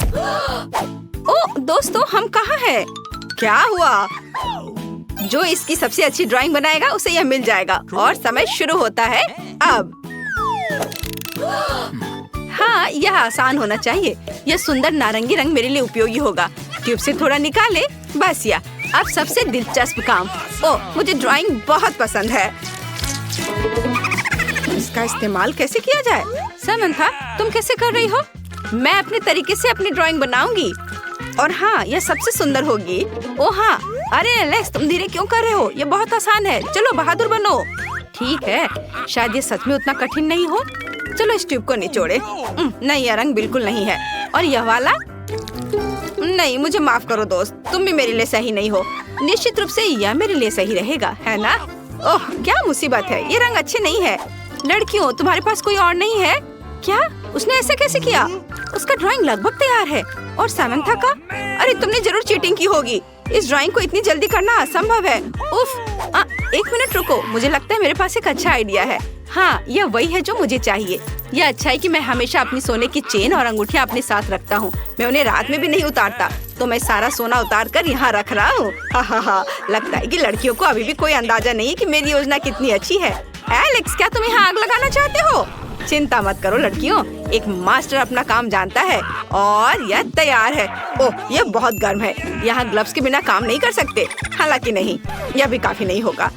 ओ दोस्तों, हम कहाँ हैं? क्या हुआ? जो इसकी सबसे अच्छी ड्राइंग बनाएगा उसे यह मिल जाएगा और समय शुरू होता है अब। हाँ, यह आसान होना चाहिए। यह सुंदर नारंगी रंग मेरे लिए उपयोगी होगा। ट्यूब से थोड़ा निकाले, बस या। अब सबसे दिलचस्प काम। ओह, मुझे ड्राइंग बहुत पसंद है। इसका इस्तेमाल कैसे किया जाए? समंथा, तुम कैसे कर रही हो? मैं अपने तरीके से अपनी ड्राइंग बनाऊंगी और हाँ, यह सबसे सुंदर होगी। ओह हाँ, अरे एलेक्स, तुम धीरे क्यों कर रहे हो? यह बहुत आसान है। चलो बहादुर बनो। ठीक है, शायद ये सच में उतना कठिन नहीं हो। चलो इस ट्यूब को निचोड़े। नहीं, यह रंग बिल्कुल नहीं है। और यह वाला? नहीं, मुझे माफ करो दोस्त, तुम भी मेरे लिए सही नहीं हो। निश्चित रूप से यह मेरे लिए सही रहेगा, है ना? ओह, क्या मुसीबत है, ये रंग अच्छे नहीं है। लड़कियों, तुम्हारे पास कोई और नहीं है क्या? उसने ऐसे कैसे किया? उसका ड्राइंग लगभग तैयार है। और सामंथा का? अरे तुमने जरूर चीटिंग की होगी। इस ड्राइंग को इतनी जल्दी करना असंभव है। उफ, एक मिनट रुको, मुझे लगता है मेरे पास एक अच्छा आइडिया है। हाँ, यह वही है जो मुझे चाहिए। यह अच्छा है कि मैं हमेशा अपनी सोने की चेन और अंगूठियाँ अपने साथ रखता हूँ। मैं उन्हें रात में भी नहीं उतारता, तो मैं सारा सोना उतार कर यहाँ रख रहा हूँ। हा, लगता है कि लड़कियों को अभी भी कोई अंदाजा नहीं है कि मेरी योजना कितनी अच्छी है। एलेक्स, क्या तुम यहाँ आग लगाना चाहते हो? चिंता मत करो लड़कियों, एक मास्टर अपना काम जानता है और यह तैयार है। ओह, यह बहुत गर्म है। यहाँ ग्लव्स के बिना काम नहीं कर सकते। हालांकि नहीं, यह भी काफी नहीं होगा।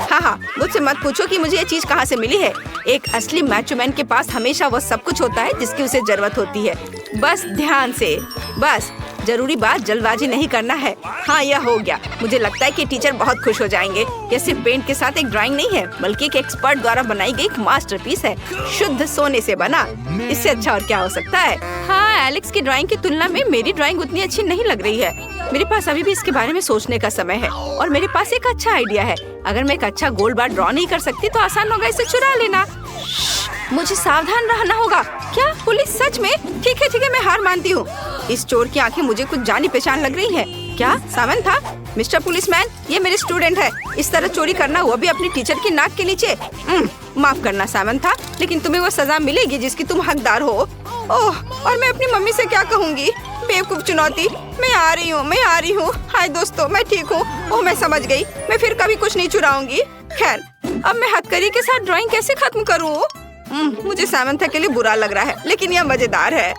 हाँ, मुझसे मत पूछो कि मुझे ये चीज कहाँ से मिली है। एक असली मैचो मैन के पास हमेशा वो सब कुछ होता है जिसकी उसे जरूरत होती है। बस ध्यान से, बस जरूरी बात जल्दबाजी नहीं करना है। हाँ, यह हो गया। मुझे लगता है कि टीचर बहुत खुश हो जाएंगे। यह सिर्फ पेंट के साथ एक ड्राइंग नहीं है, बल्कि एक एक्सपर्ट द्वारा बनाई गई एक मास्टरपीस है, शुद्ध सोने से बना। इससे अच्छा और क्या हो सकता है? हाँ, एलेक्स की ड्राइंग की तुलना में मेरी ड्राइंग उतनी अच्छी नहीं लग रही है। मेरे पास अभी भी इसके बारे में सोचने का समय है और मेरे पास एक अच्छा आइडिया है। अगर मैं एक अच्छा गोल्ड बार ड्रॉ नहीं कर सकती तो आसान होगा इसे चुरा लेना। मुझे सावधान रहना होगा। क्या पुलिस? सच में? ठीक है, मैं हार मानती हूँ। इस चोर की आंखें मुझे कुछ जानी पहचान लग रही है। क्या सामंथा? मिस्टर पुलिसमैन, ये मेरे स्टूडेंट है। इस तरह चोरी करना, वो भी अपनी टीचर की नाक के नीचे। माफ करना सामंथा, लेकिन तुम्हें वो सजा मिलेगी जिसकी तुम हकदार हो। ओह, और मैं अपनी मम्मी से क्या कहूँगी? बेवकूफ चुनौती। मैं आ रही हूँ। हाय दोस्तों, मैं ठीक हूँ। ओह, मैं समझ गई। मैं फिर कभी कुछ नहीं चुराऊंगी। खैर, अब मैं हथकड़ी के साथ ड्राइंग कैसे खत्म करूँ? मुझे सामंथा के लिए बुरा लग रहा है, लेकिन यह मजेदार है।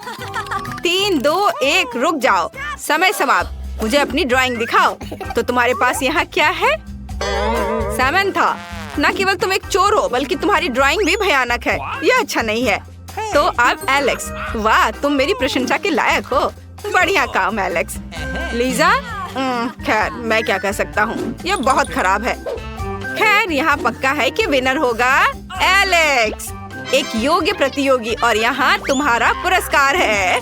3, 2, 1, रुक जाओ। समय समाप्त। मुझे अपनी ड्राइंग दिखाओ। तो तुम्हारे पास यहाँ क्या है? सामंथा, न केवल तुम एक चोर हो, बल्कि तुम्हारी ड्राइंग भी भयानक है। यह अच्छा नहीं है। तो अब एलेक्स, वाह, तुम मेरी प्रशंसा के लायक हो। बढ़िया काम एलेक्स। लीजा, खैर मैं क्या कह सकता हूँ, यह बहुत खराब है। खैर, यहाँ पक्का है कि विनर होगा एलेक्स, एक योग्य प्रतियोगी। और यहाँ तुम्हारा पुरस्कार है।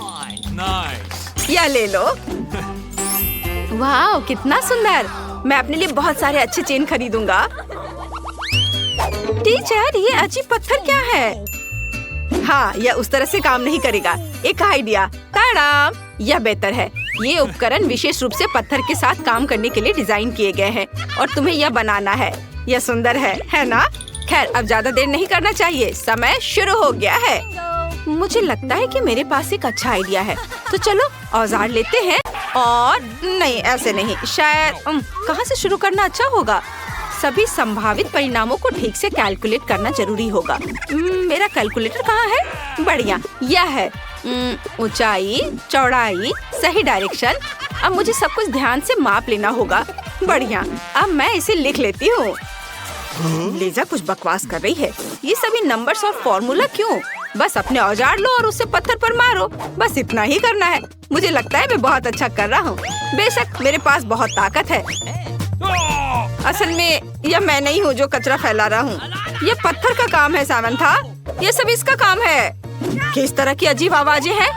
यह ले लो। वाह, कितना सुंदर। मैं अपने लिए बहुत सारे अच्छे चेन खरीदूंगा। टीचर, ये अजीब पत्थर क्या है? हाँ, यह उस तरह से काम नहीं करेगा। एक आइडिया। ताड़ाम, यह बेहतर है। ये उपकरण विशेष रूप से पत्थर के साथ काम करने के लिए डिजाइन किए गए हैं और तुम्हें यह बनाना है। यह सुंदर है ना? खैर, अब ज्यादा देर नहीं करना चाहिए। समय शुरू हो गया है। मुझे लगता है कि मेरे पास एक अच्छा आइडिया है। तो चलो औजार लेते हैं। और नहीं, ऐसे नहीं। शायद कहाँ से शुरू करना अच्छा होगा? सभी संभावित परिणामों को ठीक से कैलकुलेट करना जरूरी होगा। मेरा कैलकुलेटर कहाँ है? बढ़िया, यह है। ऊंचाई, चौड़ाई, सही डायरेक्शन। अब मुझे सब कुछ ध्यान से माप लेना होगा। बढ़िया, अब मैं इसे लिख लेती हूँ। लीजा कुछ बकवास कर रही है। ये सभी नंबर्स और फॉर्मूला क्यों? बस अपने औजार लो और उससे पत्थर पर मारो। बस इतना ही करना है। मुझे लगता है मैं बहुत अच्छा कर रहा हूँ। बेशक मेरे पास बहुत ताकत है। असल में यह मैं नहीं हूँ जो कचरा फैला रहा हूँ। यह पत्थर का काम है सामंथा। यह सब इसका काम है। किस तरह की अजीब आवाजें हैं?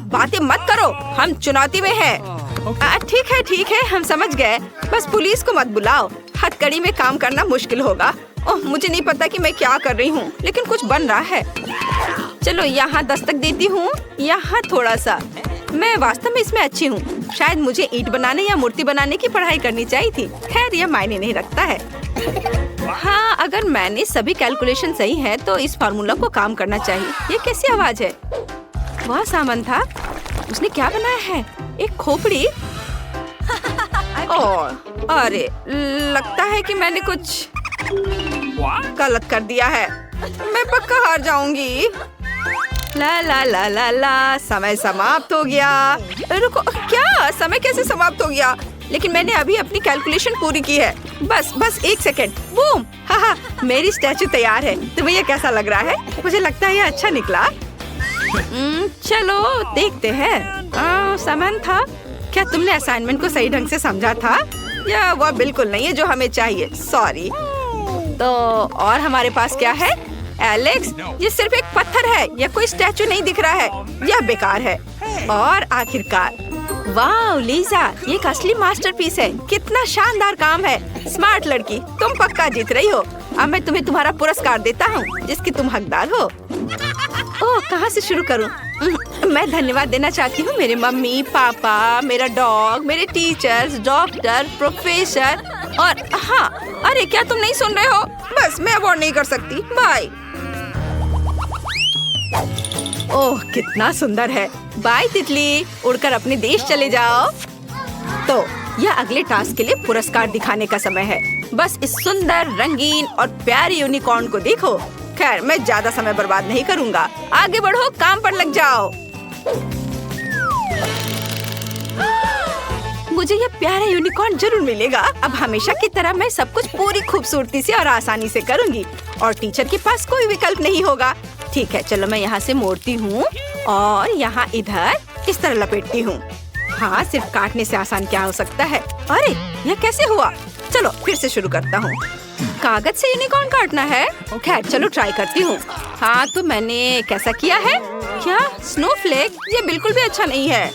बातें मत करो, हम चुनौती में हैं। ठीक है, हम समझ गए। बस पुलिस को मत बुलाओ। हथकड़ी में काम करना मुश्किल होगा। ओह, मुझे नहीं पता कि मैं क्या कर रही हूँ, लेकिन कुछ बन रहा है। चलो यहाँ दस्तक देती हूँ। यहाँ थोड़ा सा। मैं वास्तव में इसमें अच्छी हूँ। शायद मुझे ईंट बनाने या मूर्ति बनाने की पढ़ाई करनी चाहिए थी। खैर, यह मायने नहीं रखता है। हाँ, अगर मैंने सभी कैलकुलेशन सही है तो इस फार्मूला को काम करना चाहिए। ये कैसी आवाज है? वाह सामंथा, उसने क्या बनाया है? एक खोपड़ी? ओह, अरे लगता है कि मैंने कुछ गलत कर दिया है। मैं पक्का हार जाऊंगी। ला ला ला ला ला, समय समाप्त हो गया। रुको, क्या? समय कैसे समाप्त हो गया? लेकिन मैंने अभी अपनी कैलकुलेशन पूरी की है। बस 1 सेकेंड। बूम! हाँ, मेरी स्टैचू तैयार है। तुम्हें ये कैसा लग रहा है? मुझे लगता है ये अच्छा निकला। चलो देखते हैं। समंथा, क्या तुमने असाइनमेंट को सही ढंग से समझा था? या वह बिल्कुल नहीं है जो हमें चाहिए? सॉरी। तो और हमारे पास क्या है? एलेक्स, ये सिर्फ एक पत्थर है, यह कोई स्टैचू नहीं दिख रहा है। यह बेकार है। और आखिरकार, वाह लीजा, ये एक असली मास्टरपीस है। कितना शानदार काम है। स्मार्ट लड़की, तुम पक्का जीत रही हो। अब मैं तुम्हें तुम्हारा पुरस्कार देता हूँ, जिसकी तुम हकदार हो। ओह, कहाँ से शुरू करूँ? मैं धन्यवाद देना चाहती हूँ मेरे मम्मी पापा, मेरा डॉग, मेरे टीचर्स, डॉक्टर, प्रोफेसर और हाँ, अरे क्या तुम नहीं सुन रहे हो? बस मैं अवॉर्ड नहीं कर सकती। बाय। ओह, कितना सुंदर है। बाय तितली, उड़कर अपने देश चले जाओ। तो यह अगले टास्क के लिए पुरस्कार दिखाने का समय है। बस इस सुंदर, रंगीन और प्यारी यूनिकॉर्न को देखो। खैर, मैं ज्यादा समय बर्बाद नहीं करूंगा। आगे बढ़ो, काम पर लग जाओ। मुझे ये प्यारा यूनिकॉर्न जरूर मिलेगा। अब हमेशा की तरह मैं सब कुछ पूरी खूबसूरती से और आसानी से करूंगी और टीचर के पास कोई विकल्प नहीं होगा। ठीक है, चलो मैं यहाँ से मोड़ती हूँ और यहाँ इधर इस तरह लपेटती हूँ। हाँ, सिर्फ काटने से आसान क्या हो सकता है? अरे, यह कैसे हुआ? चलो फिर से शुरू करता हूँ। कागज से यूनिकॉर्न काटना है? खैर, चलो ट्राई करती हूँ। हाँ, तो मैंने कैसा किया है? क्या स्नोफ्लेक? ये बिल्कुल भी अच्छा नहीं है।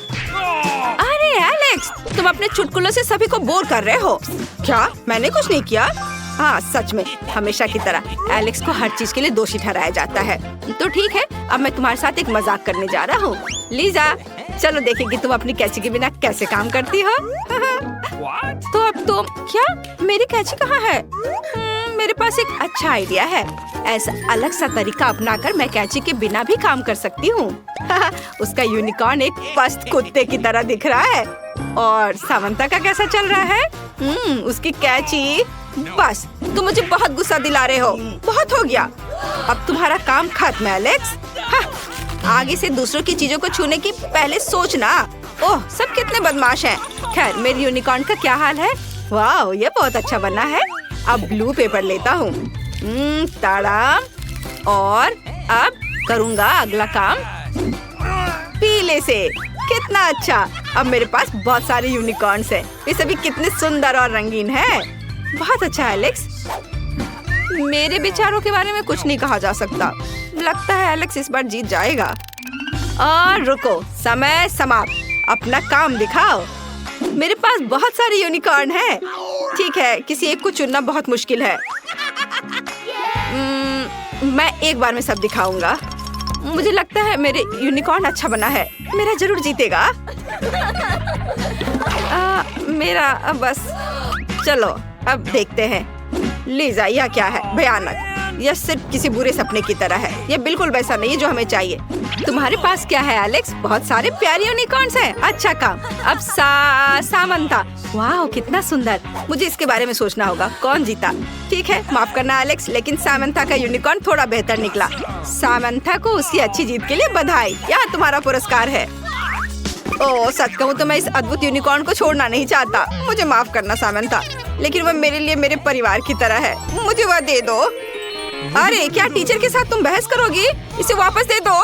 अरे एलेक्स, तुम अपने चुटकुलों से सभी को बोर कर रहे हो। क्या? मैंने कुछ नहीं किया। हाँ, सच में हमेशा की तरह एलेक्स को हर चीज के लिए दोषी ठहराया जाता है। तो ठीक है, अब मैं तुम्हारे साथ एक मजाक करने जा रहा हूँ। लीजा, चलो देखेंगे तुम अपनी कैंची के बिना कैसे काम करती हो। तो अब तुम क्या? मेरी कैंची कहाँ है? मेरे पास एक अच्छा आइडिया है। ऐसा अलग सा तरीका अपनाकर मैं कैंची के बिना भी काम कर सकती हूँ। उसका यूनिकॉर्न एक पस्त कुत्ते की तरह दिख रहा है। और सामंता का कैसा चल रहा है? उसकी कैंची। बस, तुम मुझे बहुत गुस्सा दिला रहे हो। बहुत हो गया। अब तुम्हारा काम खत्म है एलेक्स। आगे से दूसरों की चीजों को छूने की पहले सोचना। ओह, सब कितने बदमाश हैं। खैर, मेरी यूनिकॉर्न का क्या हाल है? वाह, ये बहुत अच्छा बना है। अब ब्लू पेपर लेता हूँ। ताड़ा। और अब करूँगा अगला काम पीले से। कितना अच्छा। अब मेरे पास बहुत सारे यूनिकॉर्न्स हैं। ये सभी कितने सुंदर और रंगीन हैं। बहुत अच्छा एलेक्स। मेरे विचारों के बारे में कुछ नहीं कहा जा सकता। लगता है एलेक्स इस बार जीत जाएगा। और रुको, समय समाप्त। अपना काम दिखाओ। मेरे पास बहुत सारे यूनिकॉर्न हैं। ठीक है, किसी एक को चुनना बहुत मुश्किल है। मैं एक बार में सब दिखाऊंगा। मुझे लगता है मेरे यूनिकॉर्न अच्छा बना है। मेरा जरूर जीतेगा। मेरा बस। चलो अब देखते हैं। लीजा, यह क्या है? भयानक। यह सिर्फ किसी बुरे सपने की तरह है। यह बिल्कुल वैसा नहीं है जो हमें चाहिए। तुम्हारे पास क्या है एलेक्स? बहुत सारे प्यारे यूनिकॉर्न्स हैं। अच्छा काम। अब सामंथा। वाह, कितना सुंदर। मुझे इसके बारे में सोचना होगा। कौन जीता? ठीक है, माफ करना एलेक्स, लेकिन सामंथा का यूनिकॉर्न थोड़ा बेहतर निकला। सामंथा को उसकी अच्छी जीत के लिए बधाई। यहाँ तुम्हारा पुरस्कार है। ओह, सच कहूँ तो मैं इस अद्भुत यूनिकॉर्न को छोड़ना नहीं चाहता। मुझे माफ करना सामंथा, लेकिन वह मेरे लिए मेरे परिवार की तरह है। मुझे वह दे दो। अरे, क्या टीचर के साथ तुम बहस करोगी? इसे वापस दे दो।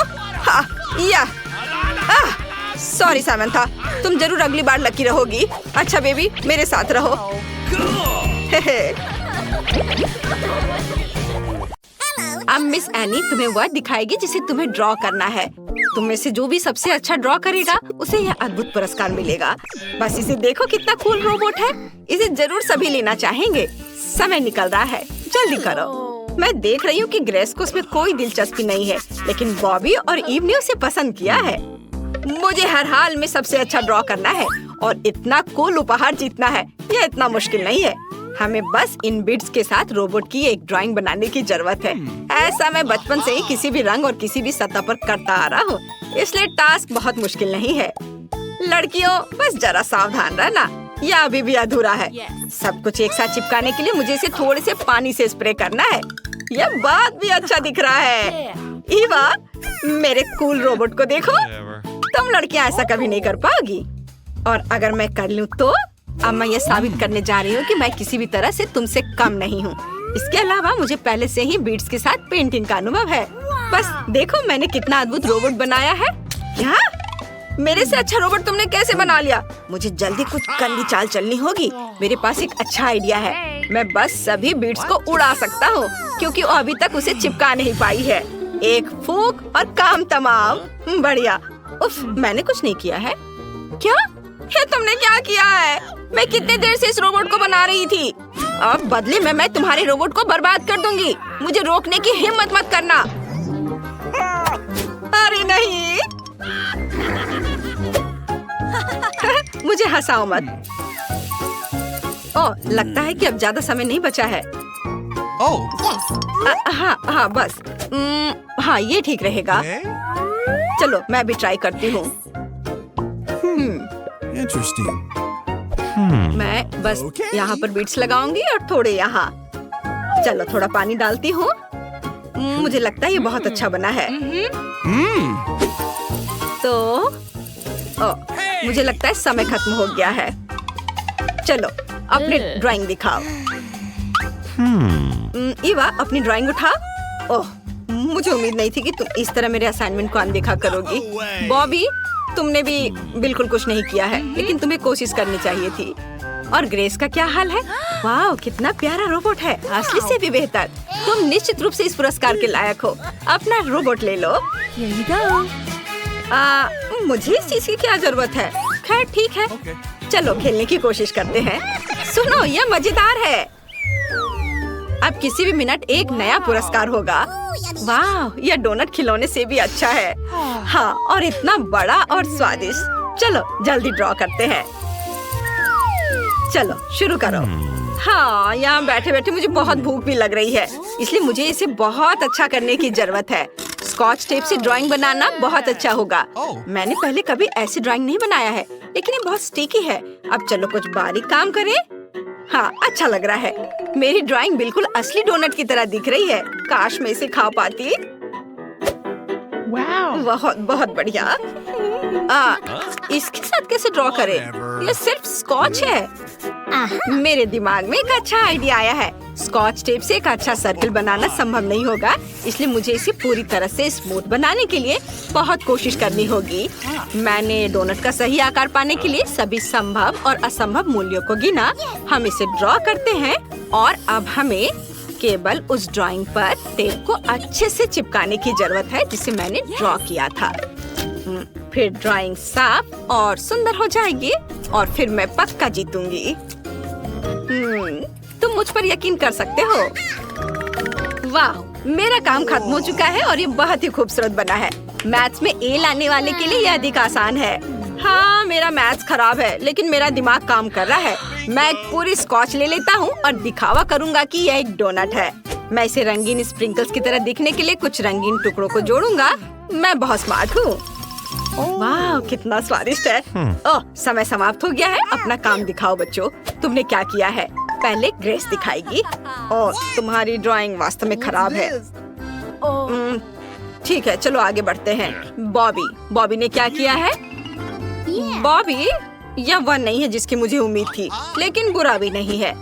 सॉरी सामंथा, तुम जरूर अगली बार लकी रहोगी। अच्छा बेबी, मेरे साथ रहो। अब मिस एनी तुम्हें वह दिखाएगी जिसे तुम्हें ड्रॉ करना है। तुम में से जो भी सबसे अच्छा ड्रॉ करेगा उसे यह अद्भुत पुरस्कार मिलेगा। बस इसे देखो, कितना कूल रोबोट है। इसे जरूर सभी लेना चाहेंगे। समय निकल रहा है, जल्दी करो। मैं देख रही हूँ कि ग्रेस को उसमें कोई दिलचस्पी नहीं है, लेकिन बॉबी और ईव ने उसे पसंद किया है। मुझे हर हाल में सबसे अच्छा ड्रॉ करना है और इतना कूल उपहार जीतना है। यह इतना मुश्किल नहीं है। हमें बस इन बिट्स के साथ रोबोट की एक ड्राइंग बनाने की जरूरत है। ऐसा मैं बचपन से ही किसी भी रंग और किसी भी सतह पर करता आ रहा हूँ। इसलिए टास्क बहुत मुश्किल नहीं है। लड़कियों बस जरा सावधान रहना, यह अभी भी अधूरा है। सब कुछ एक साथ चिपकाने के लिए मुझे इसे थोड़े से पानी से स्प्रे करना है। यह बात भी अच्छा दिख रहा है। ईवा, मेरे कूल रोबोट को देखो। तुम लड़कियां ऐसा कभी नहीं कर पाओगी, और अगर मैं कर लूं तो अब मैं ये साबित करने जा रही हूँ कि मैं किसी भी तरह से तुमसे कम नहीं हूँ। इसके अलावा मुझे पहले से ही बीड्स के साथ पेंटिंग का अनुभव है। बस देखो मैंने कितना अद्भुत रोबोट बनाया है। क्या? मेरे से अच्छा रोबोट तुमने कैसे बना लिया? मुझे जल्दी कुछ करनी चाल चलनी होगी। मेरे पास एक अच्छा आइडिया है। मैं बस सभी बीड्स को उड़ा सकता हूँ, क्योंकि वो अभी तक उसे चिपका नहीं पाई है। एक फूंक और काम तमाम। बढ़िया। उफ, मैंने कुछ नहीं किया है। क्या? ये तुमने क्या किया है? मैं कितने देर से इस रोबोट को बना रही थी। अब बदले में मैं तुम्हारे रोबोट को बर्बाद कर दूंगी। मुझे रोकने की हिम्मत मत करना। अरे नहीं। मुझे हंसाओ मत। ओह, लगता है कि अब ज्यादा समय नहीं बचा है। हाँ बस। हाँ, ये ठीक रहेगा। चलो मैं भी ट्राई करती हूँ। मैं बस यहाँ पर बीट्स लगाऊंगी और थोड़े यहाँ। चलो थोड़ा पानी डालती हूँ। मुझे लगता है ये बहुत अच्छा बना है। तो मुझे लगता है समय खत्म हो गया है। चलो अपनी ड्राइंग दिखाओ। ईवा, अपनी ड्राइंग उठा। ओह, मुझे उम्मीद नहीं थी कि तुम इस तरह मेरे असाइनमेंट को अनदेखा करोगी। बॉबी, तुमने भी बिल्कुल कुछ नहीं किया है, लेकिन तुम्हें कोशिश करनी चाहिए थी। और ग्रेस का क्या हाल है? वाह, कितना प्यारा रोबोट है, असली से भी बेहतर। तुम निश्चित रूप से इस पुरस्कार के लायक हो। अपना रोबोट ले लो। मुझे इस चीज की क्या जरूरत है? खैर ठीक है, चलो खेलने की कोशिश करते हैं। सुनो, यह मजेदार है। अब किसी भी मिनट एक नया पुरस्कार होगा। वाह, यह डोनट खिलौने से भी अच्छा है। हाँ, और इतना बड़ा और स्वादिष्ट। चलो जल्दी ड्रॉ करते हैं। चलो शुरू करो। हाँ, यहाँ बैठे बैठे मुझे बहुत भूख भी लग रही है, इसलिए मुझे इसे बहुत अच्छा करने की जरूरत है। स्कॉच टेप से ड्राइंग बनाना बहुत अच्छा होगा। मैंने पहले कभी ऐसी ड्राइंग नहीं बनाया है, लेकिन ये बहुत स्टिकी है। अब चलो कुछ बारीक काम करें। हाँ, अच्छा लग रहा है। मेरी ड्राइंग बिल्कुल असली डोनट की तरह दिख रही है। काश मैं इसे खा पाती। बहुत बहुत बढ़िया। इसके साथ कैसे ड्रॉ करें? यह सिर्फ स्कॉच है। मेरे दिमाग में एक अच्छा आइडिया आया है। स्कॉच टेप से एक अच्छा सर्कल बनाना संभव नहीं होगा, इसलिए मुझे इसे पूरी तरह से स्मूथ बनाने के लिए बहुत कोशिश करनी होगी। मैंने डोनट का सही आकार पाने के लिए सभी संभव और असंभव मूल्यों को गिना। हम इसे ड्रॉ करते हैं और अब हमें केवल उस ड्राइंग पर टेप को अच्छे से चिपकाने की जरूरत है जिसे मैंने ड्रॉ किया था। फिर ड्राइंग साफ और सुंदर हो जाएगी और फिर मैं पक्का जीतूंगी। तुम मुझ पर यकीन कर सकते हो। वाह, मेरा काम खत्म हो चुका है और ये बहुत ही खूबसूरत बना है। मैथ्स में ए लाने वाले के लिए यह अधिक आसान है। हाँ, मेरा मैथ्स खराब है, लेकिन मेरा दिमाग काम कर रहा है। मैं एक पूरी स्कॉच ले लेता हूँ और दिखावा करूँगा कि यह एक डोनट है। मैं इसे रंगीन स्प्रिंकल्स की तरह दिखने के लिए कुछ रंगीन टुकड़ों को जोड़ूंगा। मैं बहुत स्मार्ट हूँ। वाह, कितना स्वादिष्ट है। ओह, समय समाप्त हो गया है। अपना काम दिखाओ बच्चों। तुमने क्या किया है? पहले ग्रेस दिखाएगी। और तुम्हारी ड्राइंग वास्तव में खराब है। ठीक है, चलो आगे बढ़ते हैं। बॉबी ने क्या किया है? बॉबी, यह वह नहीं है जिसकी मुझे उम्मीद थी, लेकिन बुरा भी नहीं है।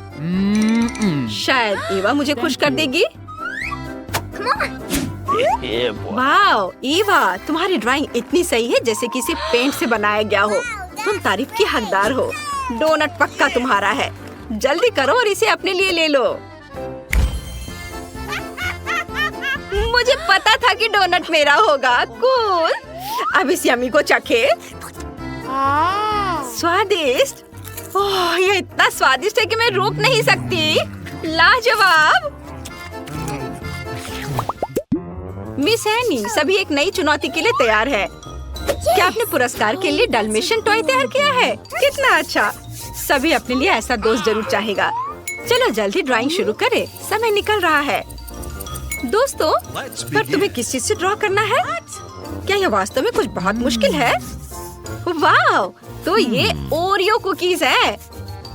शायद ईवा मुझे खुश कर देगी। वाह ईवा, तुम्हारी ड्राइंग इतनी सही है जैसे कि इसे पेंट से बनाया गया हो। तुम तारीफ की हकदार हो। डोनट पक्का तुम्हारा है। जल्दी करो और इसे अपने लिए ले लो। मुझे पता था कि डोनट मेरा होगा। कूल। अब इस यम्मी को चखे। स्वादिष्ट। ओह, यह इतना स्वादिष्ट है कि मैं रोक नहीं सकती। लाजवाब। मिस एनी, सभी एक नई चुनौती के लिए तैयार है। क्या आपने पुरस्कार के लिए डलमेशियन टॉय तैयार किया है? कितना अच्छा। सभी अपने लिए ऐसा दोस्त जरूर चाहेगा। चलो जल्दी ड्राइंग शुरू करें, समय निकल रहा है। दोस्तों, पर तुम्हें किस चीज से ड्रॉ करना है? क्या ये वास्तव में कुछ बहुत मुश्किल है? वाह, तो ये ओरियो कुकीज है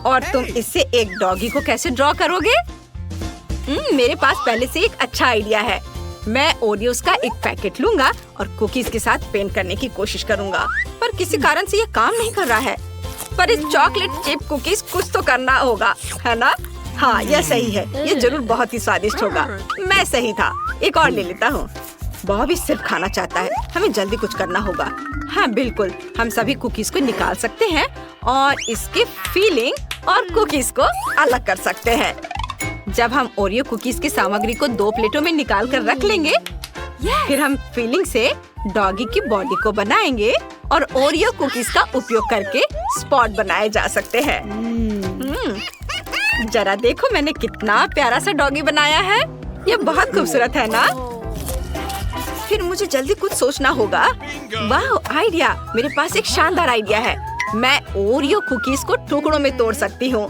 और तुम इससे एक डॉगी को कैसे ड्रॉ करोगे? मेरे पास पहले से एक अच्छा आइडिया है। मैं ओरियोस का एक पैकेट लूंगा और कुकीज के साथ पेंट करने की कोशिश करूंगा, पर किसी कारण से ये काम नहीं कर रहा है। पर इस चॉकलेट चिप कुकीज कुछ तो करना होगा, है ना? हाँ, यह सही है। ये जरूर बहुत ही स्वादिष्ट होगा। मैं सही था। एक और ले लेता हूँ। बॉबी सिर्फ खाना चाहता है। हमें जल्दी कुछ करना होगा। हाँ बिल्कुल, हम सभी कुकीज को निकाल सकते हैं और इसके फीलिंग और कुकीज को अलग कर सकते हैं। जब हम ओरियो कुकीज की सामग्री को 2 प्लेटों में निकाल कर रख लेंगे, फिर हम फीलिंग से डॉगी की बॉडी को बनाएंगे और ओरियो कुकीज का उपयोग करके स्पॉट बनाए जा सकते हैं। जरा देखो मैंने कितना प्यारा सा डॉगी बनाया है। ये बहुत खूबसूरत है ना? फिर मुझे जल्दी कुछ सोचना होगा। वाह, आइडिया! मेरे पास एक शानदार आइडिया है। मैं ओरियो कुकीज को टुकड़ों में तोड़ सकती हूँ।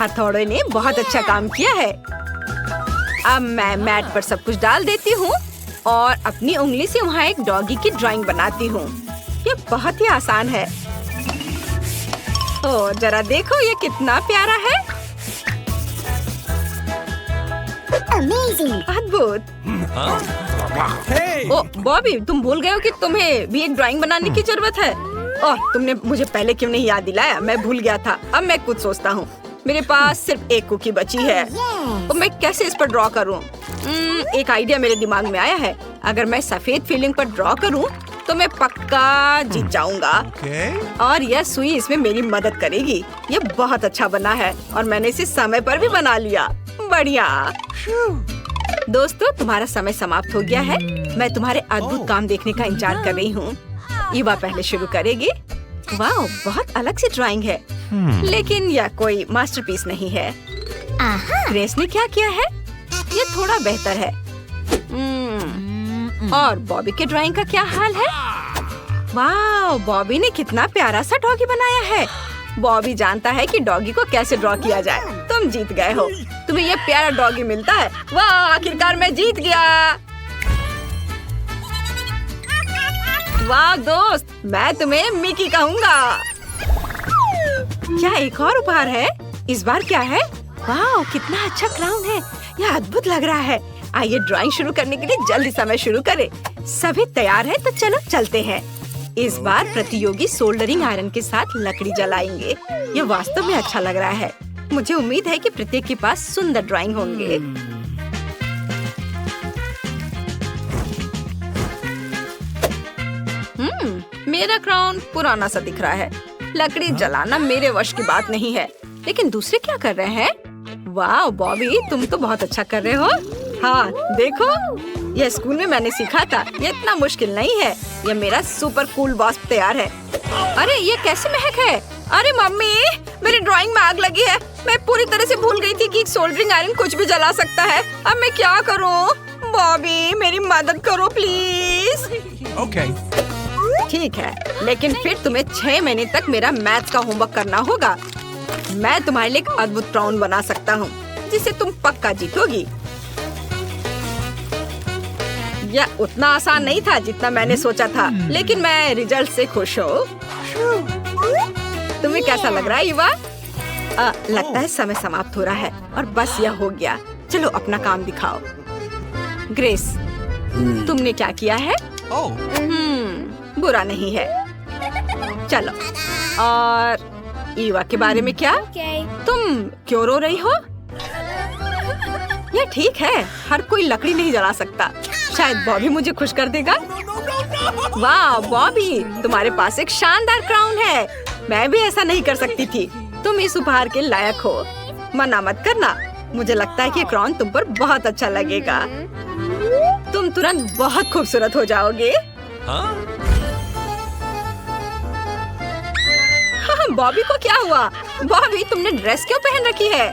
हथौड़े ने बहुत अच्छा काम किया है। अब मैं मैट पर सब कुछ डाल देती हूँ और अपनी उंगली से वहाँ एक डॉगी की ड्राइंग बनाती हूँ। ये बहुत ही आसान है। ओह, जरा देखो ये कितना प्यारा है। अद्भुत। ओह बॉबी, तुम भूल गए हो कि तुम्हें भी एक ड्राइंग बनाने की जरूरत है। ओह, तुमने मुझे पहले क्यों नहीं याद दिलाया? मैं भूल गया था। अब मैं कुछ सोचता हूँ। मेरे पास सिर्फ एक कुकी बची है। तो मैं कैसे इस पर ड्रॉ करूँ? एक आइडिया मेरे दिमाग में आया है। अगर मैं सफेद फीलिंग पर ड्रॉ करूँ तो मैं पक्का जीत जाऊंगा। और यह सुई इसमें मेरी मदद करेगी। ये बहुत अच्छा बना है और मैंने इसे समय पर भी बना लिया। बढ़िया। दोस्तों, तुम्हारा समय समाप्त हो गया है। मैं तुम्हारे अद्भुत काम देखने का इंतजार कर रही हूँ। ईवा पहले शुरू करेगी। वाह, बहुत अलग सी ड्राइंग है, लेकिन यह कोई मास्टरपीस नहीं है। ग्रेस ने क्या किया है? ये थोड़ा बेहतर है। और बॉबी के ड्राइंग का क्या हाल है? वाह, बॉबी ने कितना प्यारा सा डॉगी बनाया है। बॉबी जानता है कि डॉगी को कैसे ड्रॉ किया जाए। तुम जीत गए हो। तुम्हें ये प्यारा डॉगी मिलता है। वाह, आखिरकार मैं जीत गया। वाह दोस्त, मैं तुम्हें मिकी कहूँगा। क्या एक और उपहार है? इस बार क्या है? वाह, कितना अच्छा क्राउन है। यह अद्भुत लग रहा है। आइए ड्राइंग शुरू करने के लिए जल्दी समय शुरू करें। सभी तैयार हैं तो चलो चलते हैं। इस बार प्रतियोगी सोल्डरिंग आयरन के साथ लकड़ी जलाएंगे। यह वास्तव में अच्छा लग रहा है। मुझे उम्मीद है कि प्रत्येक के पास सुंदर ड्राइंग होंगे। मेरा क्राउन पुराना सा दिख रहा है। लकड़ी जलाना मेरे वश की बात नहीं है। लेकिन दूसरे क्या कर रहे हैं? वाह बॉबी, तुम तो बहुत अच्छा कर रहे हो। हाँ देखो, यह स्कूल में मैंने सीखा था। ये इतना मुश्किल नहीं है। यह मेरा सुपर कूल वास्प तैयार है। अरे ये कैसी महक है? अरे मम्मी, मेरी ड्राइंग में आग लगी है। मैं पूरी तरह से भूल गई थी कि सोल्डरिंग आयरन कुछ भी जला सकता है। अब मैं क्या करूँ? बॉबी, मेरी मदद करो प्लीज। Okay. ठीक है, लेकिन फिर तुम्हें 6 महीने तक मेरा मैथ्स का होमवर्क करना होगा। मैं तुम्हारे लिए एक अद्भुत क्राउन बना सकता हूँ जिसे तुम पक्का जीतोगी। यह उतना आसान नहीं था जितना मैंने सोचा था, लेकिन मैं रिजल्ट से खुश हूँ। तुम्हें कैसा लग रहा है युवा? लगता है समय समाप्त हो रहा है और बस यह हो गया। चलो अपना काम दिखाओ। ग्रेस, तुमने क्या किया है? Oh. बुरा नहीं है। चलो, और ईवा के बारे में क्या? तुम क्यों रो रही हो? यह ठीक है, हर कोई लकड़ी नहीं जला सकता। शायद बॉबी मुझे खुश कर देगा। वाह बॉबी, तुम्हारे पास एक शानदार क्राउन है। मैं भी ऐसा नहीं कर सकती थी। तुम इस उपहार के लायक हो। मना मत करना। मुझे लगता है कि क्राउन तुम पर बहुत अच्छा लगेगा। तुम तुरंत बहुत खूबसूरत हो जाओगे। बॉबी को क्या हुआ? बॉबी, तुमने ड्रेस क्यों पहन रखी है?